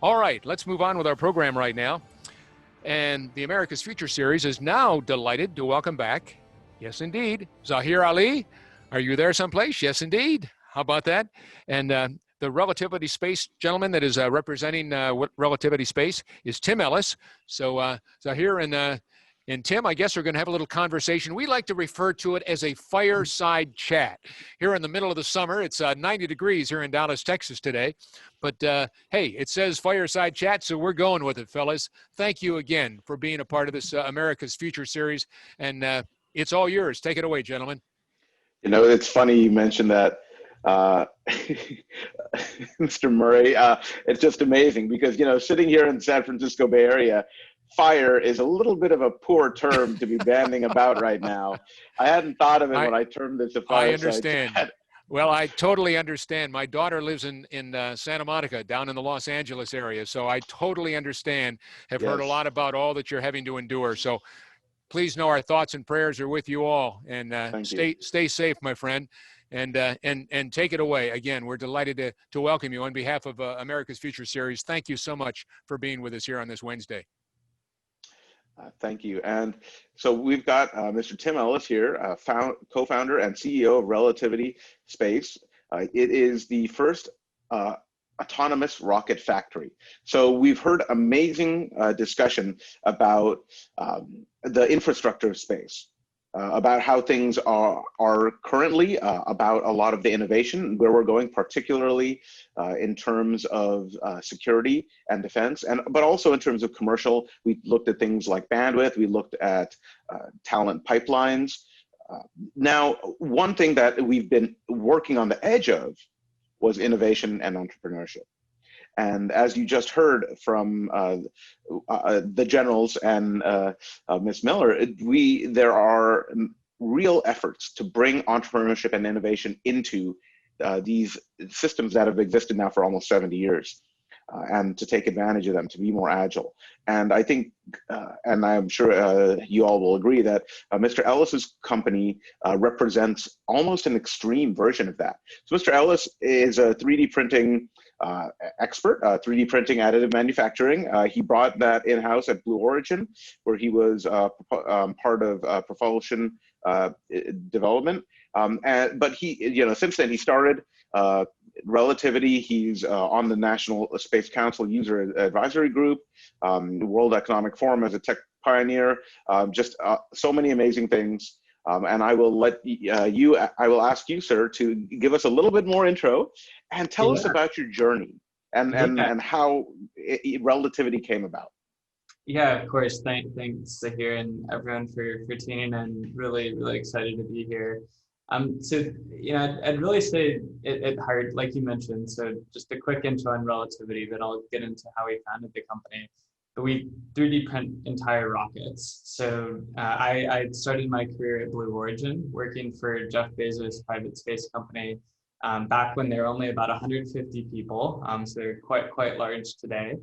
All right, let's move on with our program right now. And the America's Future Series is now delighted to welcome back, yes, indeed, Zaheer Ali. Are you there someplace? Yes, indeed. How about that? And the Relativity Space gentleman that is representing Relativity Space is Tim Ellis. So Zaheer and Tim, I guess we're going to have a little conversation. We like to refer to it as a fireside chat. Here in the middle of the summer, it's 90 degrees here in Dallas, Texas today. But hey, it says fireside chat, so we're going with it, fellas. Thank you again for being a part of this America's Future Series. And it's all yours. Take it away, gentlemen. You know, it's funny you mentioned that, Mr. Murray. It's just amazing because, you know, sitting here in the San Francisco Bay Area, fire is a little bit of a poor term to be banding about right now. I hadn't thought of it when I termed this a fireside I understand. chat. Well, I totally understand. My daughter lives in Santa Monica, down in the Los Angeles area, so I totally understand. Have heard a lot about all that you're having to endure. So please know our thoughts and prayers are with you all, and stay safe, my friend, and take it away. Again, we're delighted to welcome you on behalf of America's Future Series. Thank you so much for being with us here on this Wednesday. Thank you. And so we've got Mr. Tim Ellis here, co-founder and CEO of Relativity Space. It is the first autonomous rocket factory. So we've heard amazing discussion about the infrastructure of space, about how things are currently, about a lot of the innovation, where we're going, particularly in terms of security and defense, but also in terms of commercial. We looked at things like bandwidth, we looked at talent pipelines. Now, one thing that we've been working on the edge of was innovation and entrepreneurship. And as you just heard from the generals and Ms. Miller, there are real efforts to bring entrepreneurship and innovation into these systems that have existed now for almost 70 years, and to take advantage of them, to be more agile. And I think, and I'm sure you all will agree, that Mr. Ellis's company represents almost an extreme version of that. So Mr. Ellis is a 3D printing expert, 3D printing additive manufacturing. He brought that in-house at Blue Origin, where he was part of propulsion development. But he, you know, since then he started Relativity. He's on the National Space Council User Advisory Group, World Economic Forum as a tech pioneer, just so many amazing things. And I will let I will ask you, sir, to give us a little bit more intro and tell us about your journey and how Relativity came about. Yeah, of course. Thanks, Zaheer, and everyone for tuning in. Really excited to be here. So, you know, I'd really say it hard, like you mentioned. So just a quick intro on Relativity, then I'll get into how we founded the company. But we 3D print entire rockets. So I started my career at Blue Origin, working for Jeff Bezos' private space company, back when there were only about 150 people. So they're quite large today.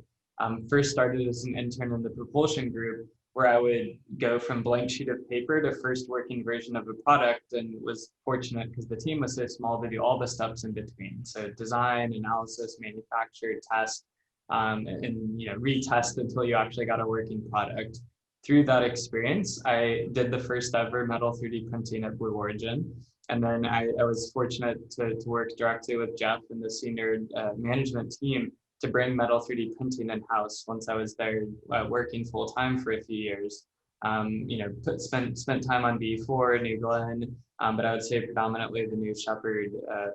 First started as an intern in the propulsion group, where I would go from blank sheet of paper to first working version of a product, and was fortunate because the team was so small to do all the steps in between. So design, analysis, manufacture, test, and you know, retest until you actually got a working product. Through that experience, I did the first ever metal 3D printing at Blue Origin. And then I was fortunate to work directly with Jeff and the senior management team to bring metal 3D printing in-house once I was there working full-time for a few years. You know, spent time on B4, New Glenn, but I would say predominantly the New Shepard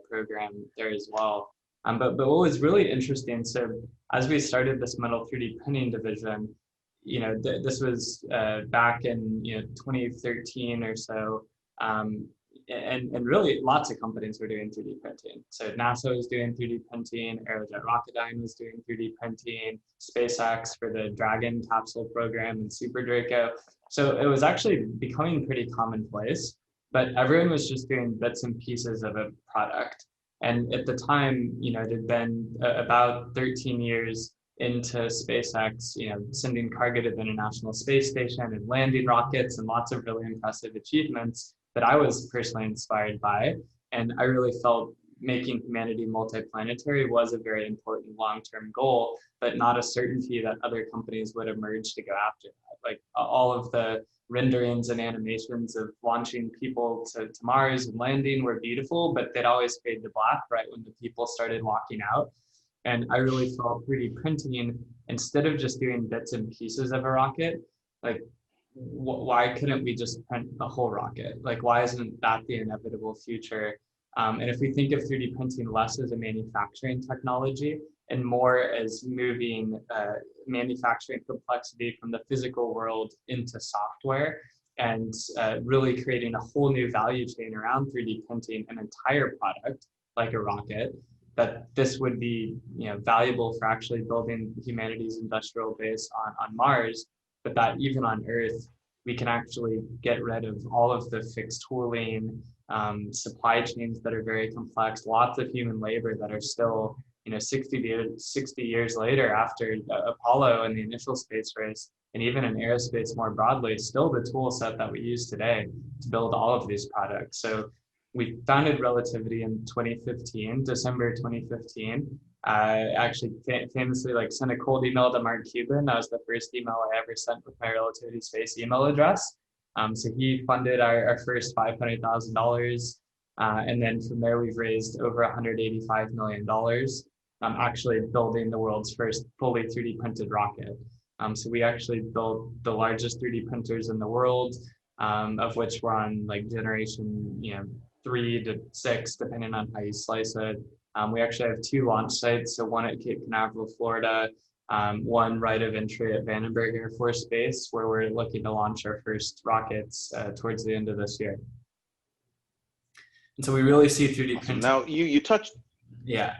program there as well. But what was really interesting, so as we started this metal 3D printing division, you know, this was back in 2013 or so, and really lots of companies were doing 3D printing. So NASA was doing 3D printing, Aerojet Rocketdyne was doing 3D printing, SpaceX for the Dragon capsule program, and Super Draco. So it was actually becoming pretty commonplace, but everyone was just doing bits and pieces of a product. And at the time, you know, it had been about 13 years into SpaceX, you know, sending cargo to the International Space Station and landing rockets and lots of really impressive achievements that I was personally inspired by. And I really felt making humanity multiplanetary was a very important long-term goal, but not a certainty that other companies would emerge to go after that. Like all of the renderings and animations of launching people to Mars and landing were beautiful, but they'd always fade to black right when the people started walking out. And I really felt 3D printing, instead of just doing bits and pieces of a rocket, like why couldn't we just print the whole rocket? Like, why isn't that the inevitable future? And if we think of 3D printing less as a manufacturing technology and more as moving manufacturing complexity from the physical world into software, and really creating a whole new value chain around 3D printing an entire product like a rocket, that this would be, valuable for actually building humanity's industrial base on Mars, but that even on Earth, we can actually get rid of all of the fixed tooling, supply chains that are very complex, lots of human labor that are still, 60 years later after Apollo and the initial space race, and even in aerospace more broadly, still the tool set that we use today to build all of these products. So we founded Relativity in 2015, December 2015. I actually famously sent a cold email to Mark Cuban. That was the first email I ever sent with my Relativity Space email address. So he funded our first $500,000. And then from there, we've raised over $185 million, actually building the world's first fully 3D printed rocket. So we actually built the largest 3D printers in the world, of which we're on generation 3 to 6, depending on how you slice it. We actually have 2 launch sites, so one at Cape Canaveral, Florida, one right of entry at Vandenberg Air Force Base, where we're looking to launch our first rockets towards the end of this year. And so we really see 3D printing. Now you touched. Yeah,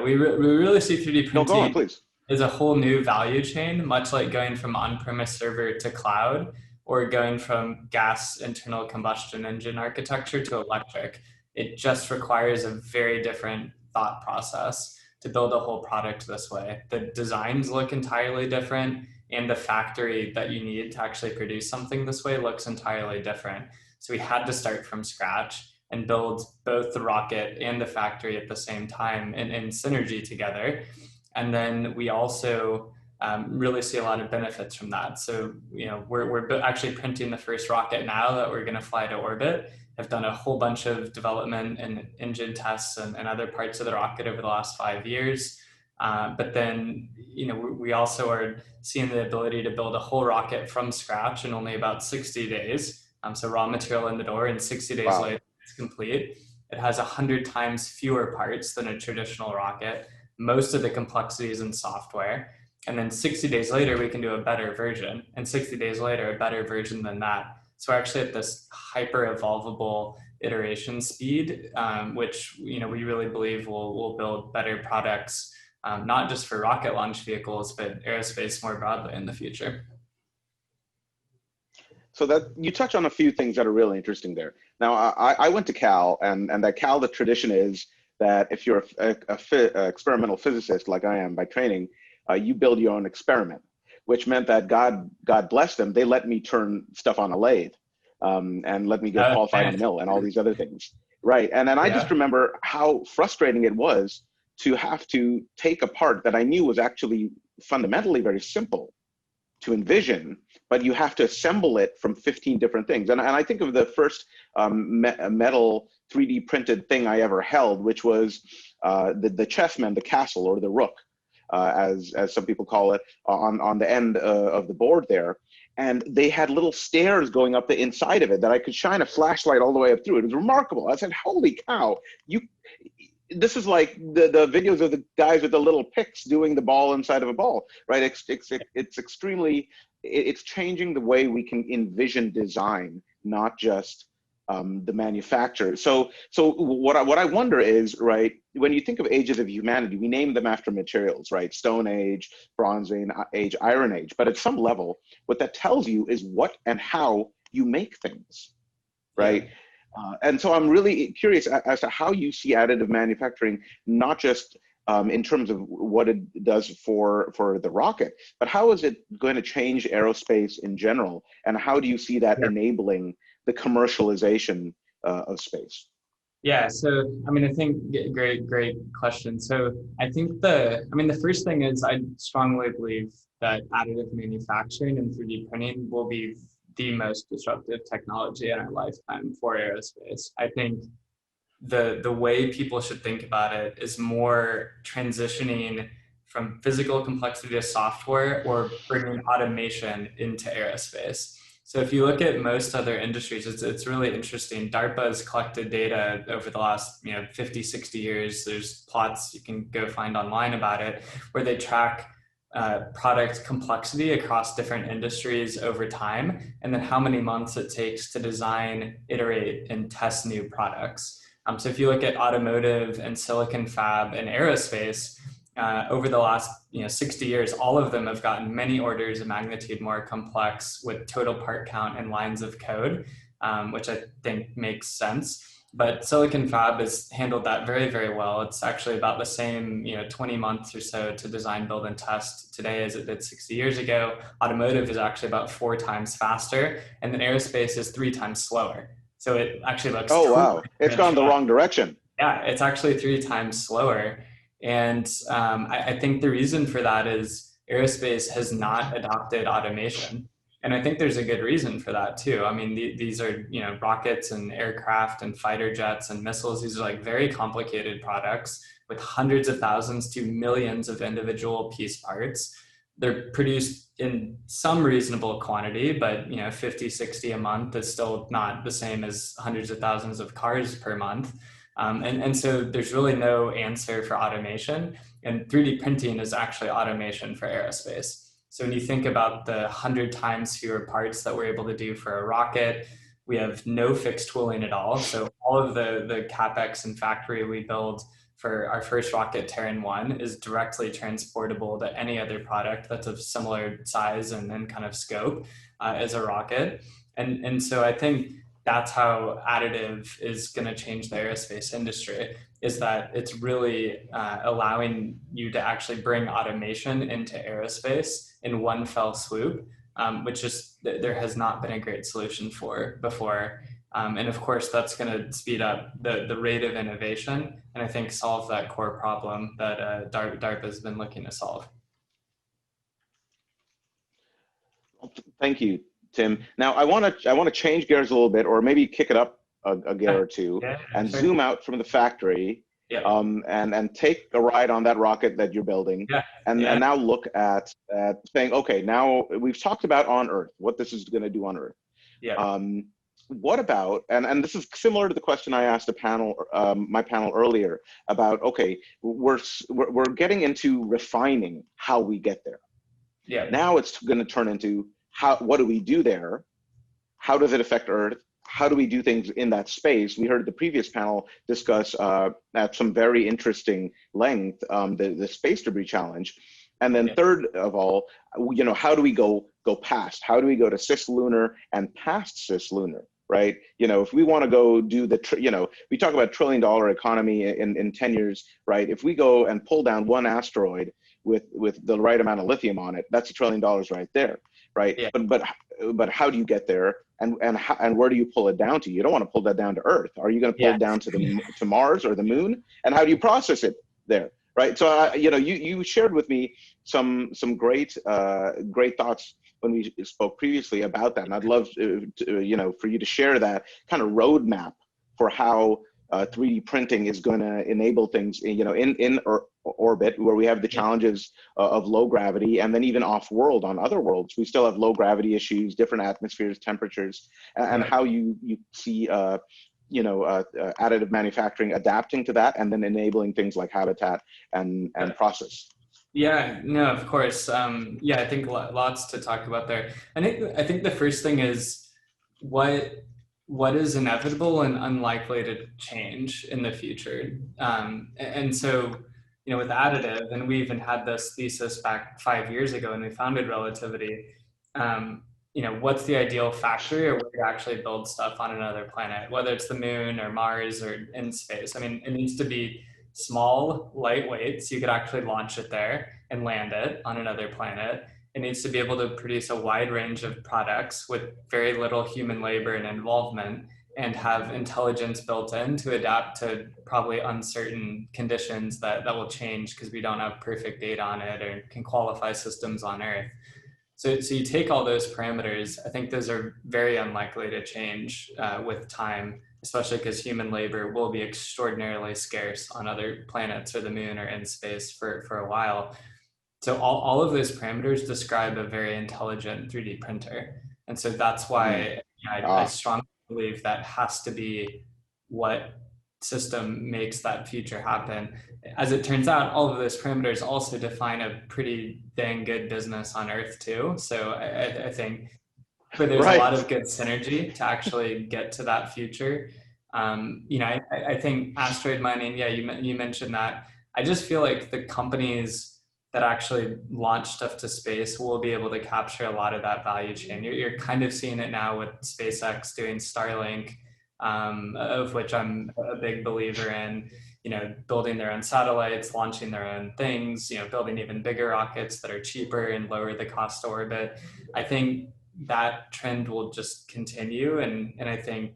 we really see 3D printing. No, go on, please. Is a whole new value chain, much like going from on-premise server to cloud, or going from gas internal combustion engine architecture to electric. It just requires a very different thought process to build a whole product this way. The designs look entirely different, and the factory that you need to actually produce something this way looks entirely different. So we had to start from scratch and build both the rocket and the factory at the same time in synergy together. And then we also really see a lot of benefits from that. So, we're actually printing the first rocket now that we're going to fly to orbit. I've done a whole bunch of development and engine tests and other parts of the rocket over the last 5 years. But then, we also are seeing the ability to build a whole rocket from scratch in only about 60 days. So raw material in the door, and 60 days later, it's complete. It has 100 times fewer parts than a traditional rocket. Most of the complexity is in software. And then 60 days later, we can do a better version. And 60 days later, a better version than that. So we're actually at this hyper evolvable iteration speed, which we really believe will build better products, not just for rocket launch vehicles, but aerospace more broadly in the future. So that you touch on a few things that are really interesting there. Now, I went to Cal, and at Cal, the tradition is that if you're an experimental physicist like I am by training, you build your own experiment, which meant that God bless them, they let me turn stuff on a lathe, and let me get qualified on the mill and all these other things. Right. And then I just remember how frustrating it was to have to take a part that I knew was actually fundamentally very simple to envision, but you have to assemble it from 15 different things. And I think of the first metal 3D printed thing I ever held, which was the chessman, the castle, or the rook, as some people call it, on the end of the board there. And they had little stairs going up the inside of it that I could shine a flashlight all the way up through. It was remarkable. I said, holy cow, this is like the videos of the guys with the little picks doing the ball inside of a ball, right? It's changing the way we can envision design, not just the manufacturer. So what I wonder is, right, when you think of ages of humanity, we name them after materials, right? Stone Age, Bronze Age, Iron Age. But at some level, what that tells you is what and how you make things, right? Yeah. And so I'm really curious as to how you see additive manufacturing, not just in terms of what it does for the rocket, but how is it going to change aerospace in general? And how do you see that enabling the commercialization of space? Yeah, so I mean, I think great question. So I think the first thing is I strongly believe that additive manufacturing and 3D printing will be the most disruptive technology in our lifetime for aerospace. I think the way people should think about it is more transitioning from physical complexity to software or bringing automation into aerospace. So if you look at most other industries, it's really interesting. DARPA has collected data over the last 50, 60 years. There's plots you can go find online about it, where they track product complexity across different industries over time, and then how many months it takes to design, iterate, and test new products. So if you look at automotive and silicon fab and aerospace, over the last 60 years, all of them have gotten many orders of magnitude more complex with total part count and lines of code, which I think makes sense. But silicon fab has handled that very, very well. It's actually about the same 20 months or so to design, build, and test today as it did 60 years ago. Automotive is actually about 4 times faster, and then aerospace is 3 times slower. So it actually looks Oh, wow. It's gone the wrong direction. Yeah, it's actually 3 times slower. And I think the reason for that is aerospace has not adopted automation. And I think there's a good reason for that too. I mean, these are, rockets and aircraft and fighter jets and missiles. These are like very complicated products with hundreds of thousands to millions of individual piece parts. They're produced in some reasonable quantity, but 50, 60 a month is still not the same as hundreds of thousands of cars per month. And so there's really no answer for automation, and 3D printing is actually automation for aerospace. So when you think about the 100 times fewer parts that we're able to do for a rocket, we have no fixed tooling at all. So all of the CapEx and factory we build for our first rocket, Terran 1, is directly transportable to any other product that's of similar size and kind of scope as a rocket. And so I think that's how additive is going to change the aerospace industry, is that it's really allowing you to actually bring automation into aerospace in one fell swoop, which just there has not been a great solution for before. And of course, that's going to speed up the rate of innovation, and I think solve that core problem that DARPA has been looking to solve. Thank you, Tim. Now I want to change gears a little bit, or maybe kick it up a gear or two, and sure, zoom out from the factory, and take a ride on that rocket that you're building, and now look at saying, okay, now we've talked about on Earth, what this is going to do on Earth. What about, and this is similar to the question I asked my panel earlier about, okay, we're getting into refining how we get there. Now it's going to turn into what do we do there? How does it affect Earth? How do we do things in that space? We heard the previous panel discuss at some very interesting length the space debris challenge. And then third of all, how do we go past? How do we go to cislunar and past cislunar? Right? If we want to go do we talk about $1 trillion economy in 10 years, right? If we go and pull down one asteroid with the right amount of lithium on it, that's $1 trillion right there, right? But how do you get there, and where do you pull it down to? You don't want to pull that down to Earth. Are you going to pull it down to Mars or the Moon? And how do you process it there, right? So you shared with me some great thoughts when we spoke previously about that, and I'd love for you to share that kind of roadmap for how 3D printing is going to enable things in orbit, where we have the challenges of low gravity, and then even off world on other worlds we still have low gravity issues, different atmospheres, temperatures, and how you see additive manufacturing adapting to that, and then enabling things like habitat and process. Yeah, no, of course. I think lots to talk about there. I think the first thing is what is inevitable and unlikely to change in the future. And so, with additive, and we even had this thesis back 5 years ago when we founded Relativity, what's the ideal factory or where you actually build stuff on another planet, whether it's the Moon or Mars or in space. I mean, it needs to be small, lightweight, so you could actually launch it there and land it on another planet. It needs to be able to produce a wide range of products with very little human labor and involvement. and have intelligence built in to adapt to probably uncertain conditions that will change because we don't have perfect data on it or can qualify systems on Earth. So you take all those parameters, I think those are very unlikely to change with time, especially because human labor will be extraordinarily scarce on other planets or the moon or in space for a while. So all of those parameters describe a very intelligent 3D printer. And so that's why I strongly believe that has to be what system makes that future happen. As it turns out, all of those parameters also define a pretty dang good business on Earth too. So I think there's a lot of good synergy to actually get to that future. I think asteroid mining, yeah, you mentioned that. I just feel like the companies that actually launch stuff to space will be able to capture a lot of that value chain. You're kind of seeing it now with SpaceX doing Starlink, of which I'm a big believer in, building their own satellites, launching their own things, building even bigger rockets that are cheaper and lower the cost to orbit. I think that trend will just continue. And I think,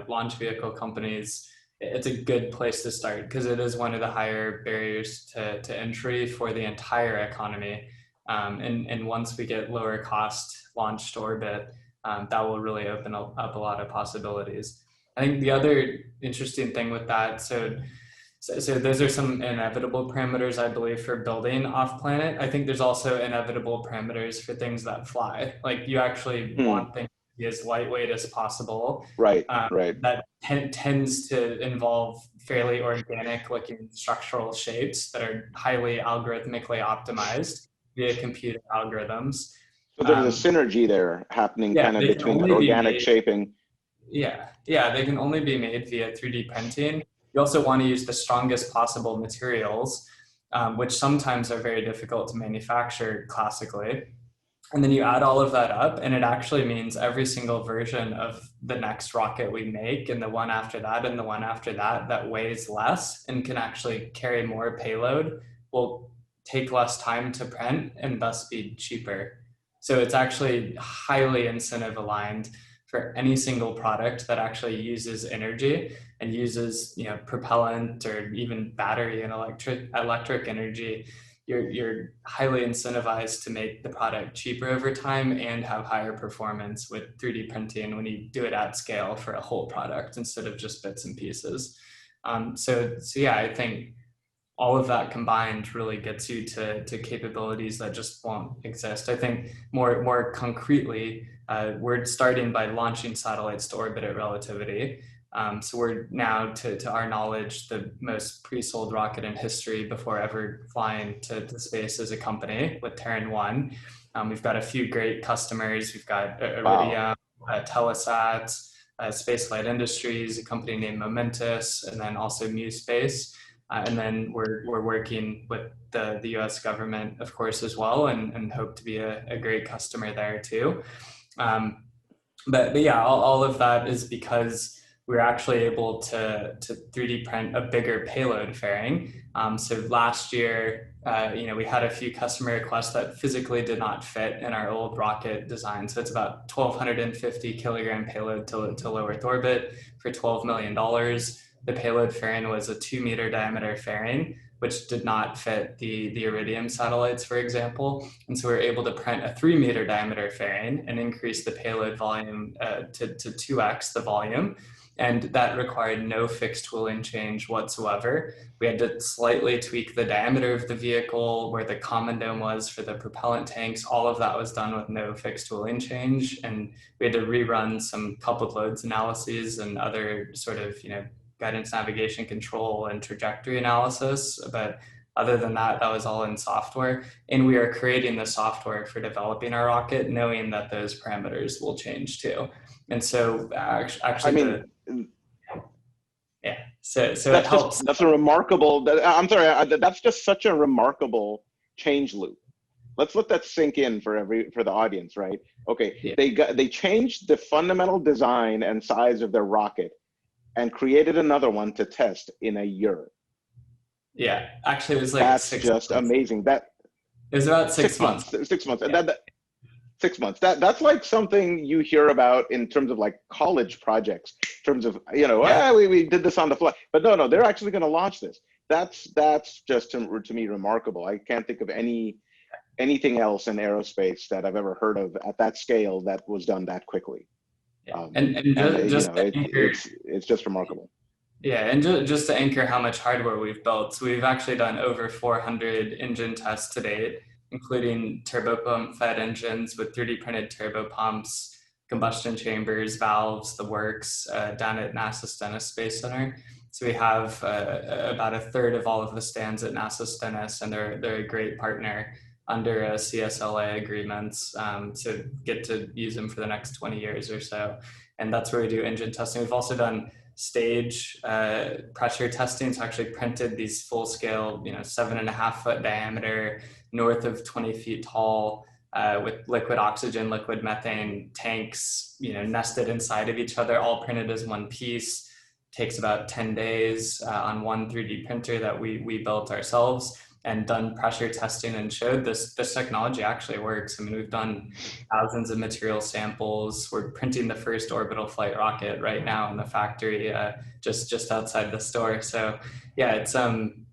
launch vehicle companies, it's a good place to start because it is one of the higher barriers to entry for the entire economy. And once we get lower cost launch to orbit, that will really open up a lot of possibilities. I think the other interesting thing with that, so those are some inevitable parameters, I believe, for building off planet. I think there's also inevitable parameters for things that fly. Like you actually want things to be as lightweight as possible. Right. That tends to involve fairly organic looking structural shapes that are highly algorithmically optimized via computer algorithms. So there's a synergy there happening kind of between that organic shaping. Yeah, they can only be made via 3D printing. You also want to use the strongest possible materials, which sometimes are very difficult to manufacture classically. And then you add all of that up, and it actually means every single version of the next rocket we make, and the one after that, and the one after that, that weighs less and can actually carry more payload, will take less time to print and thus be cheaper. So it's actually highly incentive aligned for any single product that actually uses energy and uses, propellant or even battery and electric energy. You're highly incentivized to make the product cheaper over time and have higher performance with 3D printing when you do it at scale for a whole product instead of just bits and pieces. So yeah, I think all of that combined really gets you to capabilities that just won't exist. I think more concretely, we're starting by launching satellites to orbit at Relativity. So we're now, to our knowledge, the most pre-sold rocket in history before ever flying to space as a company with Terran 1. We've got a few great customers. We've got Iridium, Telesat, Spaceflight Industries, a company named Momentous, and then also MuSpace. And then we're working with the US government, of course, as well, and hope to be a great customer there too. But yeah, all of that is because we're actually able to 3D print a bigger payload fairing. So last year, we had a few customer requests that physically did not fit in our old rocket design. So it's about 1,250 kilogram payload to low Earth orbit for $12 million. The payload fairing was a 2-meter diameter fairing, which did not fit the Iridium satellites, for example. And so we were able to print a 3-meter diameter fairing and increase the payload volume to 2x the volume. And that required no fixed tooling change whatsoever. We had to slightly tweak the diameter of the vehicle, where the common dome was for the propellant tanks. All of that was done with no fixed tooling change. And we had to rerun some coupled loads analyses and other sort of, guidance, navigation, control, and trajectory analysis. But other than that, that was all in software. And we are creating the software for developing our rocket, knowing that those parameters will change too. And so actually, so it helps. That's a remarkable, I'm sorry, that's just such a remarkable change loop. Let's let that sink in for the audience, right? Okay, yeah. They changed the fundamental design and size of their rocket and created another one to test in a year. Yeah, actually it was like that's just months. Amazing. That it was about 6 months. 6 months. Yeah. 6 months. That's like something you hear about in terms of like college projects, in terms of, you know, Yeah. we did this on the fly. But no, they're actually going to launch this. That's just to me remarkable. I can't think of anything else in aerospace that I've ever heard of at that scale that was done that quickly. Yeah. And You just know, to anchor, it's just remarkable. yeah, and just to anchor how much hardware we've built, so we've actually done over 400 engine tests to date, including turbopump fed engines with 3D printed turbopumps, combustion chambers, valves, the works, down at NASA Stennis Space Center. So we have about a third of all of the stands at NASA Stennis, and they're a great partner under CSLA agreements to get to use them for the next 20 years or so. And that's where we do engine testing. We've also done stage pressure testing. So actually printed these full scale, 7.5 foot diameter, north of 20 feet tall, with liquid oxygen, liquid methane tanks, nested inside of each other, all printed as one piece. Takes about 10 days on one 3D printer that we built ourselves, and done pressure testing and showed this technology actually works. I mean, we've done thousands of material samples. We're printing the first orbital flight rocket right now in the factory, just outside the store. So yeah, it's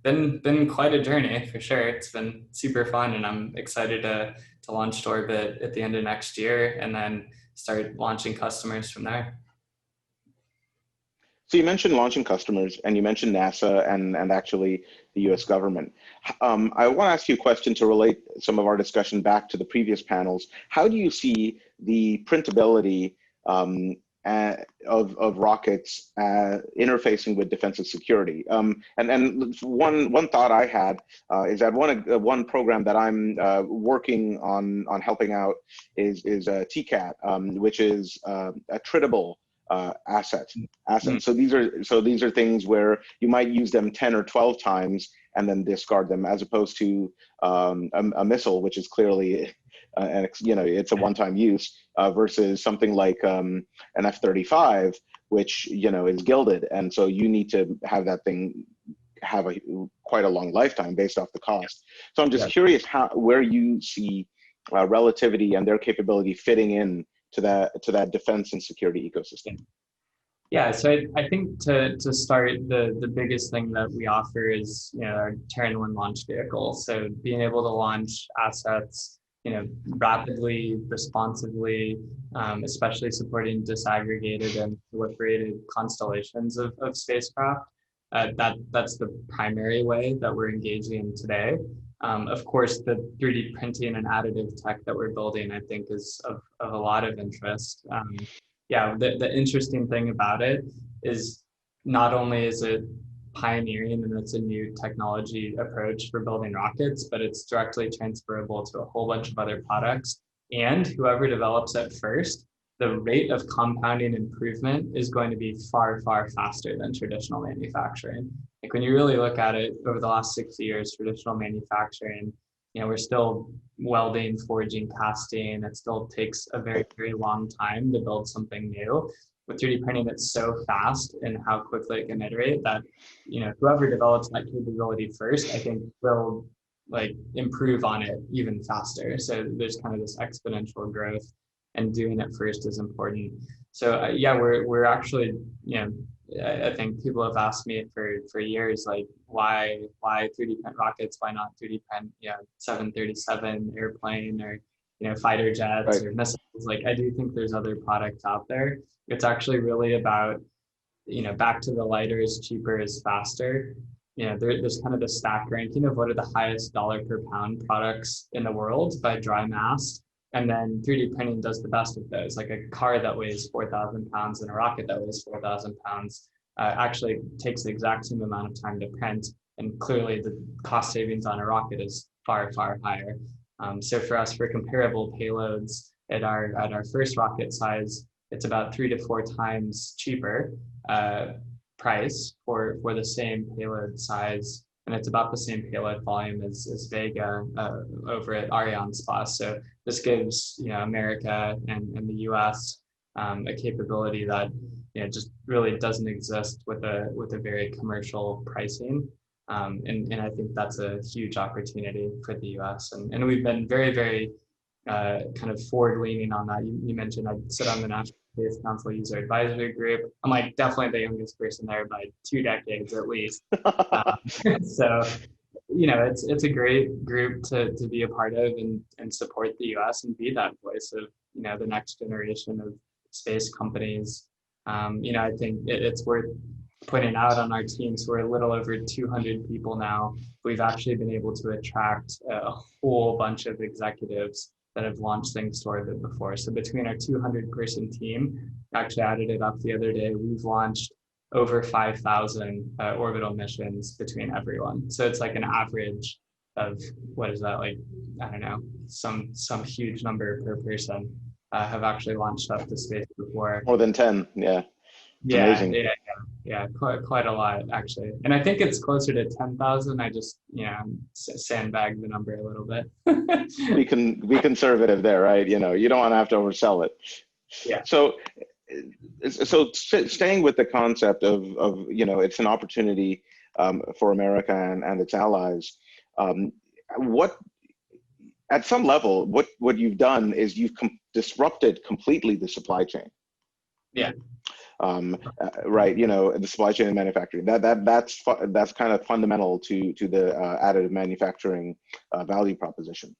been quite a journey for sure. It's been super fun, and I'm excited to launch to orbit at the end of next year, and then start launching customers from there. So you mentioned launching customers, and you mentioned NASA and actually the U.S. government. I want to ask you a question to relate some of our discussion back to the previous panels. How do you see the printability of rockets interfacing with defensive security? And one thought I had is that one program that I'm working on helping out is TCAT, which is a tradable assets. So these are things where you might use them 10 or 12 times and then discard them, as opposed to a missile, which is clearly it's a one-time use, versus something like an F-35, which is gilded, and so you need to have that thing have quite a long lifetime based off the cost. So I'm just curious where you see Relativity and their capability fitting in to that defense and security ecosystem. Yeah, so I think to start, the biggest thing that we offer is our Terran 1 launch vehicle. So being able to launch assets rapidly, responsively, especially supporting disaggregated and proliferated constellations of spacecraft. That's the primary way that we're engaging today. Of course, the 3D printing and additive tech that we're building, I think, is of a lot of interest. The interesting thing about it is not only is it pioneering and it's a new technology approach for building rockets, but it's directly transferable to a whole bunch of other products. And whoever develops it first, the rate of compounding improvement is going to be far, far faster than traditional manufacturing. Like when you really look at it over the last 60 years, traditional manufacturing, we're still welding, forging, casting. It still takes a very, very long time to build something new. With 3D printing, it's so fast and how quickly it can iterate that, whoever develops that capability first, I think will improve on it even faster. So there's kind of this exponential growth, and doing it first is important. So we're actually, I think people have asked me for years, like why 3D print rockets? Why not 3D print 737 airplane or fighter jets or missiles? Like I do think there's other products out there. It's actually really about back to the lighter is cheaper is faster. There's kind of the stack ranking of what are the highest dollar per pound products in the world by dry mass. And then 3D printing does the best of those. Like a car that weighs 4,000 pounds and a rocket that weighs 4,000 pounds actually takes the exact same amount of time to print. And clearly the cost savings on a rocket is far, far higher. So for us, for comparable payloads at our first rocket size, it's about 3 to 4 times cheaper price for the same payload size. And it's about the same payload volume as Vega over at Arianespace. So this gives America and the US a capability that just really doesn't exist with a very commercial pricing. And I think that's a huge opportunity for the US. And we've been very, very kind of forward leaning on that. You mentioned I sit on the National Space Council User Advisory Group. I'm like definitely the youngest person there by 2 decades at least. So, you know, it's a great group to be a part of and support the US and be that voice of, you know, the next generation of space companies. You know, I think it's worth pointing out on our team, so we're a little over 200 people now. We've actually been able to attract a whole bunch of executives that have launched things to orbit before. So between our 200-person team, actually added it up the other day, we've launched over 5,000 orbital missions between everyone. So it's like an average of, what is that, like, I don't know, some huge number per person have actually launched up to space before. More than 10, yeah. It's amazing. Yeah, quite a lot actually. And I think it's closer to 10,000. I just, you know, sandbag the number a little bit. We can be conservative there, right? You know, you don't want to have to oversell it. Yeah. So staying with the concept of you know, it's an opportunity for America and its allies. What, at some level, what you've done is you've disrupted completely the supply chain. Yeah. Right, you know, the supply chain and manufacturing. That's kind of fundamental to the additive manufacturing value proposition.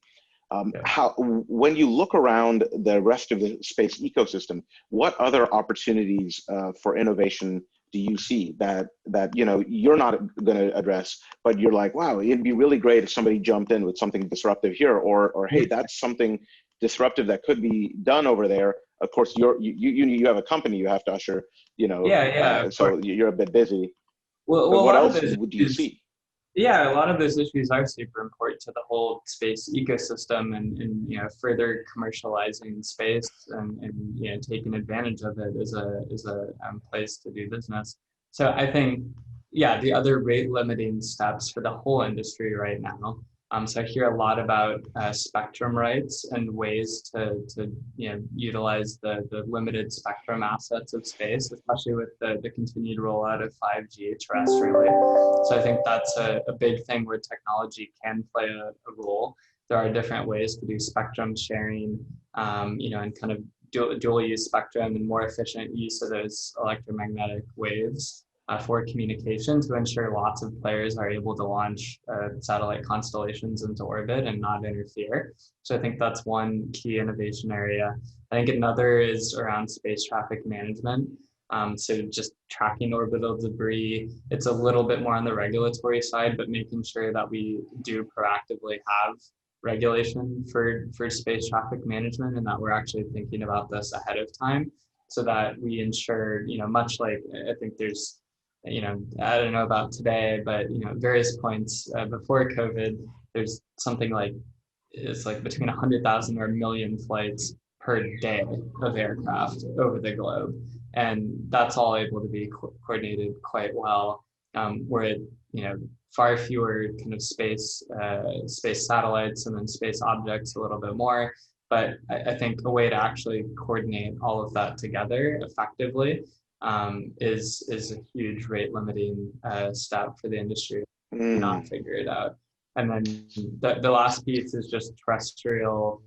How, when you look around the rest of the space ecosystem, what other opportunities for innovation do you see that you know, you're not going to address, but you're like, wow, it'd be really great if somebody jumped in with something disruptive here, or hey, that's something disruptive that could be done over there. Of course, you have a company you have to usher, you know. So you're a bit busy. Well, but what else do you see? Yeah, a lot of those issues are super important to the whole space ecosystem and you know, further commercializing space and you know, taking advantage of it as a place to do business. So I think, yeah, the other rate limiting steps for the whole industry right now. So I hear a lot about spectrum rights and ways to you know, utilize the limited spectrum assets of space, especially with the continued rollout of 5G terrestrially. So I think that's a big thing where technology can play a role. There are different ways to do spectrum sharing, you know, and kind of dual use spectrum and more efficient use of those electromagnetic waves for communication to ensure lots of players are able to launch satellite constellations into orbit and not interfere. So I think that's one key innovation area. I think another is around space traffic management. So just tracking orbital debris. It's a little bit more on the regulatory side, but making sure that we do proactively have regulation for space traffic management, and that we're actually thinking about this ahead of time so that we ensure, you know, much like I think there's, you know, I don't know about today, but, you know, at various points before COVID, there's something like, it's like between 100,000 or 1 million flights per day of aircraft over the globe. And that's all able to be coordinated quite well, where, you know, far fewer kind of space satellites and then space objects a little bit more. But I think a way to actually coordinate all of that together effectively is a huge rate limiting step for the industry to not figure it out. And then the last piece is just terrestrial,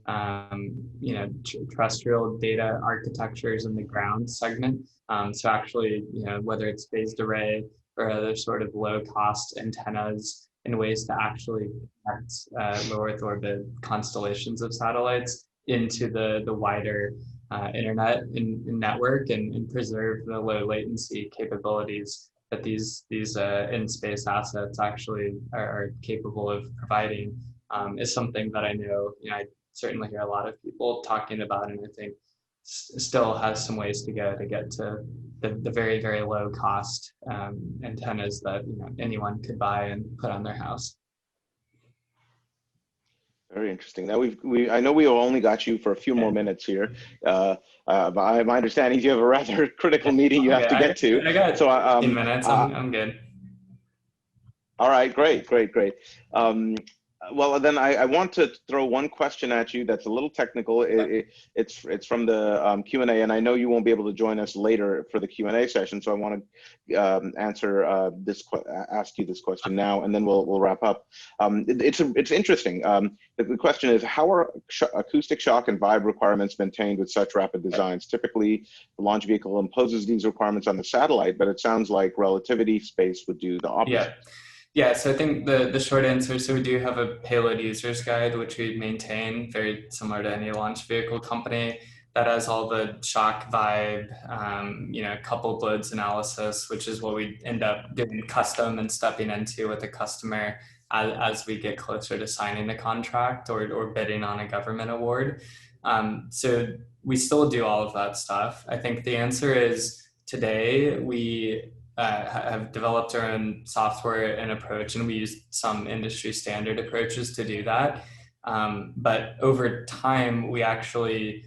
you know, terrestrial data architectures in the ground segment. So actually, you know, whether it's phased array or other sort of low cost antennas and ways to actually connect low Earth orbit constellations of satellites into the wider internet and network and preserve the low latency capabilities that these in-space assets actually are capable of providing is something that I know, you know, I certainly hear a lot of people talking about, and I think still has some ways to go to get to the very, very low cost antennas that, you know, anyone could buy and put on their house. Very interesting. Now I know we only got you for a few more minutes here. But my understanding is you have a rather critical meeting you have to get to. I got 15 minutes. I'm good. All right, great. Well, then I want to throw one question at you that's a little technical. It's from the Q&A, and I know you won't be able to join us later for the Q&A session, so I want to ask you this question now, and then we'll wrap up. It's interesting. The question is, how are acoustic shock and vibe requirements maintained with such rapid designs? Typically, the launch vehicle imposes these requirements on the satellite, but it sounds like Relativity Space would do the opposite. Yeah. Yeah, so I think the short answer, so we do have a payload users guide, which we maintain, very similar to any launch vehicle company, that has all the shock, vibe, coupled loads analysis, which is what we end up doing custom and stepping into with the customer as we get closer to signing the contract or bidding on a government award. So we still do all of that stuff. I think the answer is today we have developed our own software and approach, and we use some industry standard approaches to do that. But over time, we actually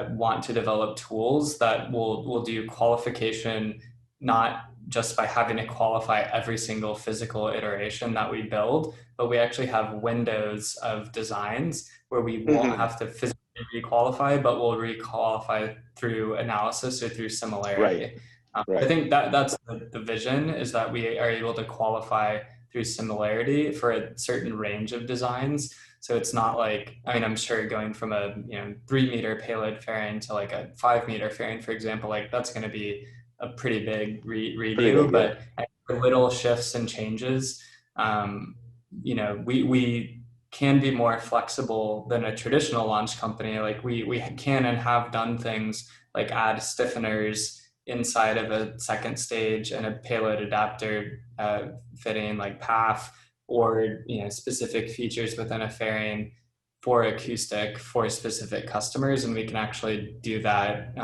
want to develop tools that will do qualification, not just by having to qualify every single physical iteration that we build, but we actually have windows of designs where we won't have to physically requalify, but we'll requalify through analysis or through similarity. Right. Right. I think that's the vision, is that we are able to qualify through similarity for a certain range of designs. So it's not like, I mean, I'm sure going from a 3-meter payload fairing to like a 5-meter fairing, for example, like that's going to be a pretty big redo, but for little shifts and changes, we can be more flexible than a traditional launch company. Like we can and have done things like add stiffeners inside of a second stage and a payload adapter fitting like path, or specific features within a fairing for acoustic for specific customers, and we can actually do that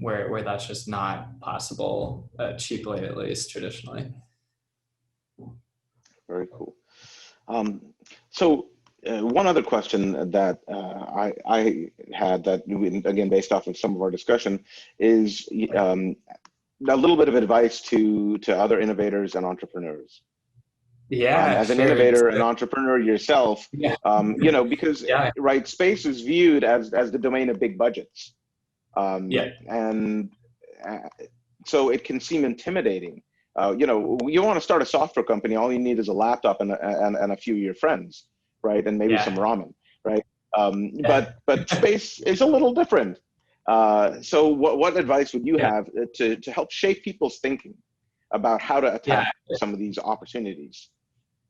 where that's just not possible cheaply, at least traditionally. Very cool. So one other question that I had, that again based off of some of our discussion, is a little bit of advice to other innovators and entrepreneurs. Yeah, as an innovator and entrepreneur yourself, because right, space is viewed as the domain of big budgets, and so it can seem intimidating. You want to start a software company, all you need is a laptop and a few of your friends, right, and maybe some ramen, right? But space is a little different. So what advice would you have to help shape people's thinking about how to attack some of these opportunities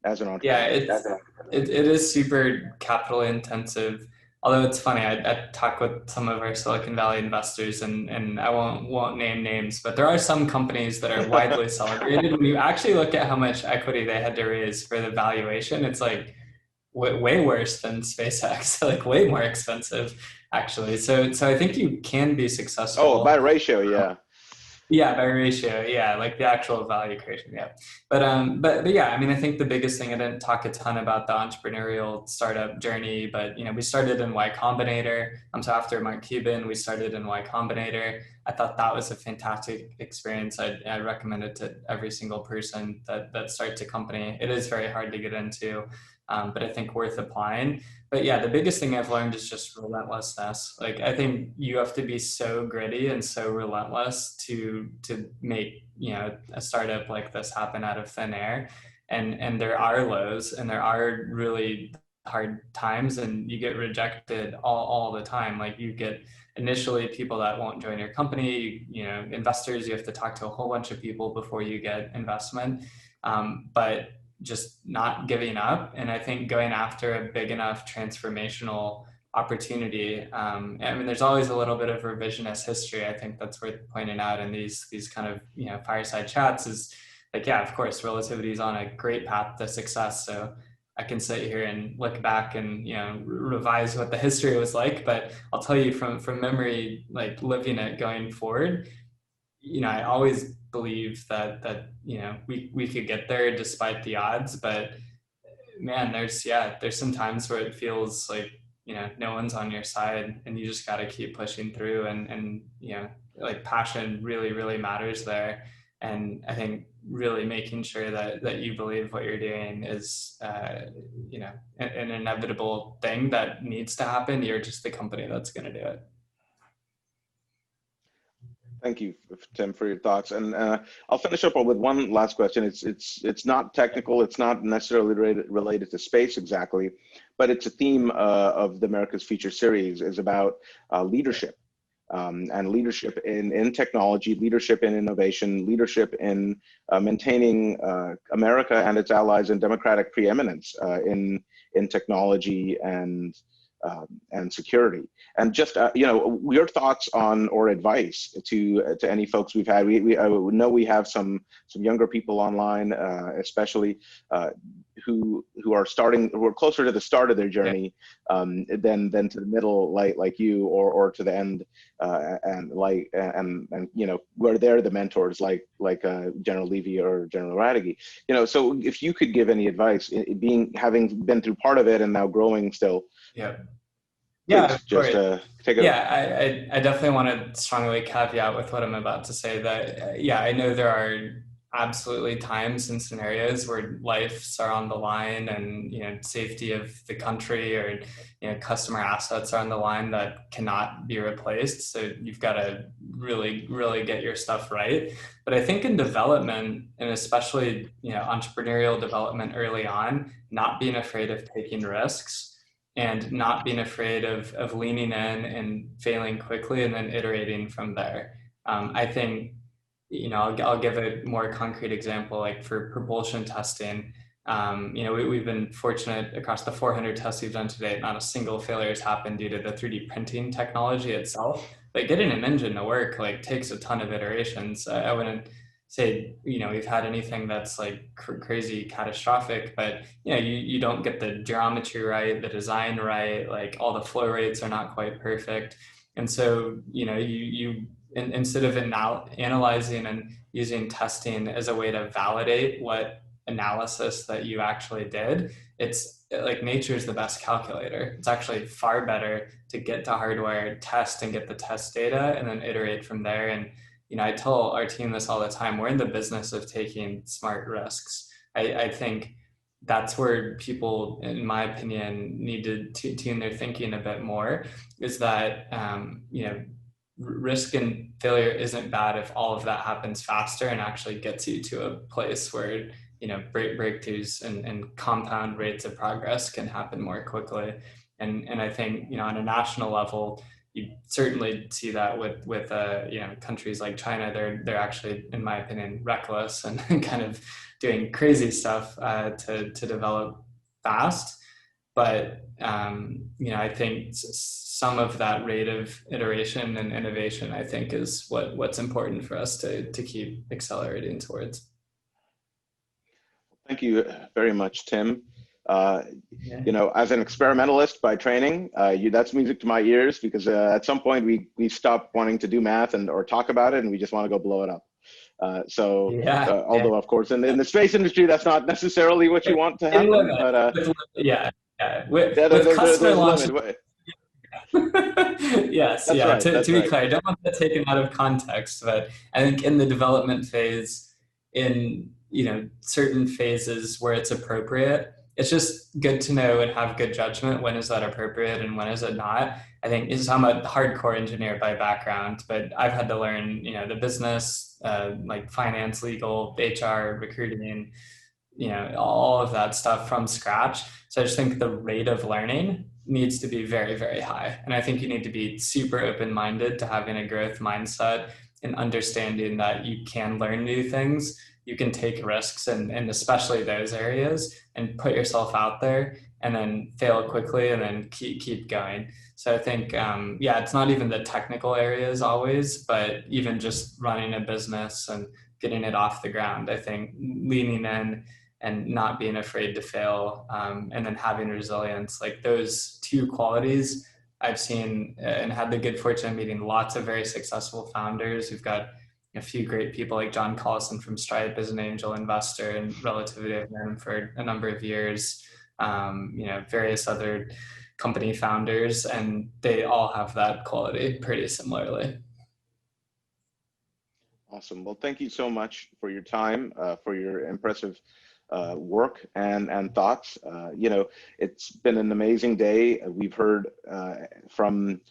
as an entrepreneur? Yeah, it is super capital intensive. Although it's funny, I talk with some of our Silicon Valley investors, and I won't name names, but there are some companies that are widely celebrated. When you actually look at how much equity they had to raise for the valuation, it's like way worse than SpaceX, like way more expensive, actually. So I think you can be successful. Oh, by ratio, yeah. Yeah, by ratio, yeah, like the actual value creation, yeah. But yeah, I mean, I think the biggest thing, I didn't talk a ton about the entrepreneurial startup journey, but we started in Y Combinator. So after Mark Cuban, we started in Y Combinator. I thought that was a fantastic experience. I recommend it to every single person that starts a company. It is very hard to get into, but I think worth applying. But yeah, the biggest thing I've learned is just relentlessness. Like, I think you have to be so gritty and so relentless to make, a startup like this happen out of thin air. And there are lows and there are really hard times, and you get rejected all the time. Like, you get initially people that won't join your company, investors, you have to talk to a whole bunch of people before you get investment. But just not giving up. And I think going after a big enough transformational opportunity. I mean, there's always a little bit of revisionist history. I think that's worth pointing out in these kind of, fireside chats, is like, yeah, of course, Relativity is on a great path to success. So I can sit here and look back and, revise what the history was like, but I'll tell you from memory, like living it going forward, I always believe that we could get there despite the odds. But man, there's some times where it feels like no one's on your side, and you just got to keep pushing through, and like passion really matters there. And I think really making sure that you believe what you're doing is, an inevitable thing that needs to happen. You're just the company that's going to do it. Thank you, Tim, for your thoughts. And I'll finish up with one last question. It's not technical. It's not necessarily related to space exactly, but it's a theme of the America's Future series, is about leadership, and leadership in technology, leadership in innovation, leadership in maintaining America and its allies in democratic preeminence in technology and security. And just your thoughts on, or advice to any folks we've had. We know we have some younger people online, especially who are closer to the start of their journey than to the middle, like you, or to the end, and where they're the mentors, like General Levy or General Radigi. So if you could give any advice, having been through part of it and now growing still. Yeah. Please, just take it. Yeah, I definitely want to strongly caveat with what I'm about to say that, I know there are absolutely times and scenarios where lives are on the line, and, safety of the country or, customer assets are on the line that cannot be replaced. So you've got to really, really get your stuff right. But I think in development, and especially, entrepreneurial development early on, not being afraid of taking risks, and not being afraid of leaning in and failing quickly and then iterating from there. I think, I'll give a more concrete example, like for propulsion testing. We've been fortunate across the 400 tests we've done to date, not a single failure has happened due to the 3D printing technology itself. But getting an engine to work takes a ton of iterations. I wouldn't say we've had anything that's crazy catastrophic, but you don't get the geometry right, the design right, all the flow rates are not quite perfect. And so you instead of analyzing and using testing as a way to validate what analysis that you actually did, it's nature is the best calculator. It's actually far better to get to hardware, test and get the test data, and then iterate from there. And I tell our team this all the time, we're in the business of taking smart risks. I think that's where people, in my opinion, need to tune their thinking a bit more, is that, risk and failure isn't bad if all of that happens faster and actually gets you to a place where, breakthroughs and compound rates of progress can happen more quickly. And I think, on a national level, you certainly see that with countries like China. They're actually, in my opinion, reckless and kind of doing crazy stuff to develop fast. But I think some of that rate of iteration and innovation, I think, is what's important for us to keep accelerating towards. Thank you very much, Tim. As an experimentalist by training, that's music to my ears, because at some point we stop wanting to do math or talk about it, and we just want to go blow it up. Although of course in the space industry, that's not necessarily what you want to happen. But with customer launch. Yes, that's right. To be clear, I don't want that taken out of context, but I think in the development phase, in certain phases where it's appropriate, it's just good to know and have good judgment. When is that appropriate and when is it not? I think I'm a hardcore engineer by background, but I've had to learn, the business, like finance, legal, HR, recruiting, all of that stuff from scratch. So I just think the rate of learning needs to be very, very high. And I think you need to be super open-minded to having a growth mindset and understanding that you can learn new things. You can take risks, and especially those areas, and put yourself out there and then fail quickly and then keep going. So I think, it's not even the technical areas always, but even just running a business and getting it off the ground. I think leaning in and not being afraid to fail, and then having resilience, those two qualities I've seen and had the good fortune of meeting lots of very successful founders. We've got a few great people like John Collison from Stripe as an angel investor, and Relativity I've known for a number of years, various other company founders, and they all have that quality pretty similarly. Awesome. Well, thank you so much for your time, for your impressive work and thoughts. It's been an amazing day. We've heard from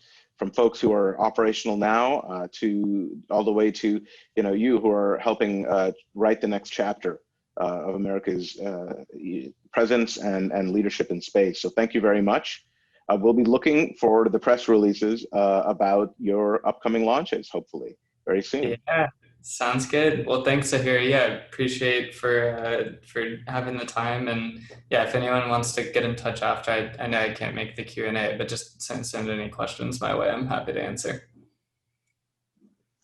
folks who are operational now to all the way to you who are helping write the next chapter of America's presence and leadership in space. So thank you very much. We'll be looking forward to the press releases about your upcoming launches, hopefully very soon. Yeah, sounds good. Well, thanks, Zaheer. Yeah, appreciate for having the time. And yeah, if anyone wants to get in touch after, I know I can't make the Q&A, but just send any questions my way. I'm happy to answer.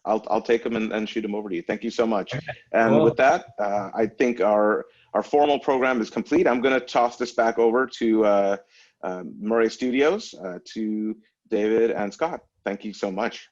I'll take them and shoot them over to you. Thank you so much. Okay, And cool. with that, I think our formal program is complete. I'm going to toss this back over to Murray Studios, to David and Scott. Thank you so much.